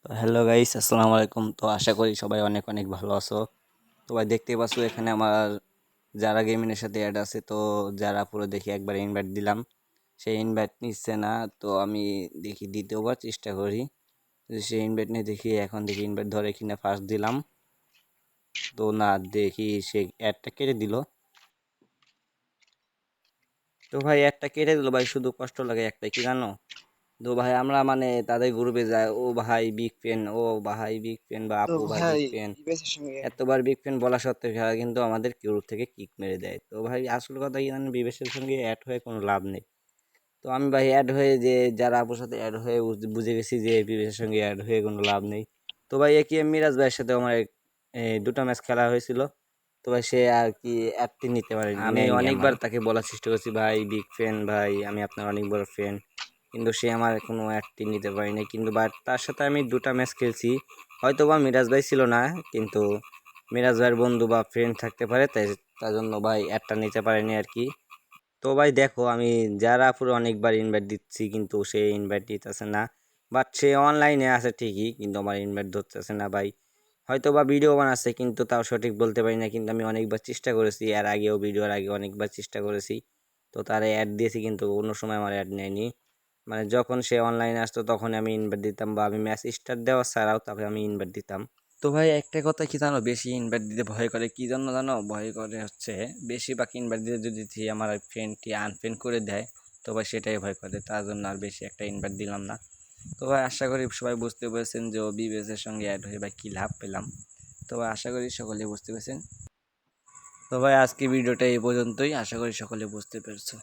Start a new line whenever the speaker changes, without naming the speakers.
তো hello guys, আসসালামু আলাইকুম। তো আশা করি সবাই অনেক অনেক ভালো আছো। তো ভাই দেখতে পাচ্ছ এখানে আমার যারা গেমিংয়ের সাথে অ্যাড আছে। তো যারা পুরো দেখি একবার ইনভাইট দিলাম, সে ইনভাইট নিচ্ছে না। তো আমি দেখি দ্বিতীয়বার চেষ্টা করি, তো সে ইনভাইট নিয়ে দেখি, এখন দেখি ইনভাইট ধরে কিনা, ফার্স্ট দিলাম তো না, দেখি সে অ্যাডটা কেটে দিল। তো ভাই অ্যাডটা কেটে দিল ভাই, শুধু কষ্ট লাগে একটাই, কি জানো? তো ভাই আমরা মানে তাদের গ্রুপে যায়, ও ভাই বিগ ফ্যান, ও ভাই বিগ ফ্যান, বা
তো
আপু ভাই
ভাই
বিগ ফ্যান,
ইবেসের সঙ্গে
এতবার বিগ ফ্যান বলা সত্ত্বেও খেলা কিন্তু আমাদের গ্রুপ থেকে কিক মেরে দেয়। তো ভাই আসল কথা কি জানেন, বিবেশের সঙ্গে অ্যাড হয়ে কোনো লাভ নেই। তো আমি ভাই অ্যাড হয়ে, যে যারা আপুর সাথে অ্যাড হয়ে বুঝে গেছি যে বিবেশের সঙ্গে অ্যাড হয়ে কোনো লাভ নেই। তো ভাই একই মিরাজ ভাইয়ের সাথে আমার দুটো ম্যাচ খেলা হয়েছিল। তো ভাই সে আর কি অ্যাডটি নিতে পারেনি, আমি অনেকবার তাকে বলার চেষ্টা করছি, ভাই বিগ ফ্যান ভাই, আমি আপনার অনেক বড় ফ্যান, কিন্তু সে আমার কোনো অ্যাডটি নিতে পারেনি। কিন্তু বাট তার সাথে আমি দুটো ম্যাচ খেলছি। হয়তো বা মিরাজ ভাই ছিল না, কিন্তু মিরাজ ভাইয়ের বন্ধু বা ফ্রেন্ড থাকতে পারে, তাই তার জন্য ভাই অ্যাডটা নিতে পারেনি আর কি। তো ভাই দেখো, আমি যারা পুরো অনেকবার ইনভাইট দিচ্ছি, কিন্তু সে ইনভাইট দিতেছে না। বাট সে অনলাইনে আছে ঠিকই, কিন্তু আমার ইনভাইট ধরতেছে না ভাই। হয়তো বা ভিডিও বানাচ্ছে, কিন্তু তাও সঠিক বলতে পারি না। কিন্তু আমি অনেকবার চেষ্টা করেছি, এর আগেও ভিডিওর আগে অনেকবার চেষ্টা করেছি। তো তারা অ্যাড দিয়েছি, কিন্তু অন্য সময় আমার অ্যাড নেয়নি। মানে যখন সে অনলাইনে আসতো তখন আমি ইনভাইট দিতাম, বা আমি ম্যাচ স্টার্ট দেওয়া ছাড়াও তাকে আমি ইনভাইট দিতাম। তো ভাই একটা কথা কি জানো, বেশি ইনভাইট দিতে ভয় করে, কি জন্য জানো? ভয় করে হচ্ছে, বেশিরভাগ ইনভাইট দিতে যদি আমার ফ্রেন্ডটি আনফ্রেন্ড করে দেয়, তো ভাই সেটাই ভয় করে, তার জন্য আর বেশি একটা ইনভাইট দিলাম না। তো ভাই আশা করি সবাই বুঝতে পেরেছেন যে ও বিবিএসের সঙ্গে অ্যাড হয়ে ভাই কী লাভ পেলাম। তো ভাই আশা করি সকলে বুঝতে পেরেছেন। তো ভাই আজকে ভিডিওটা এই পর্যন্তই, আশা করি সকলে বুঝতে পেরেছো।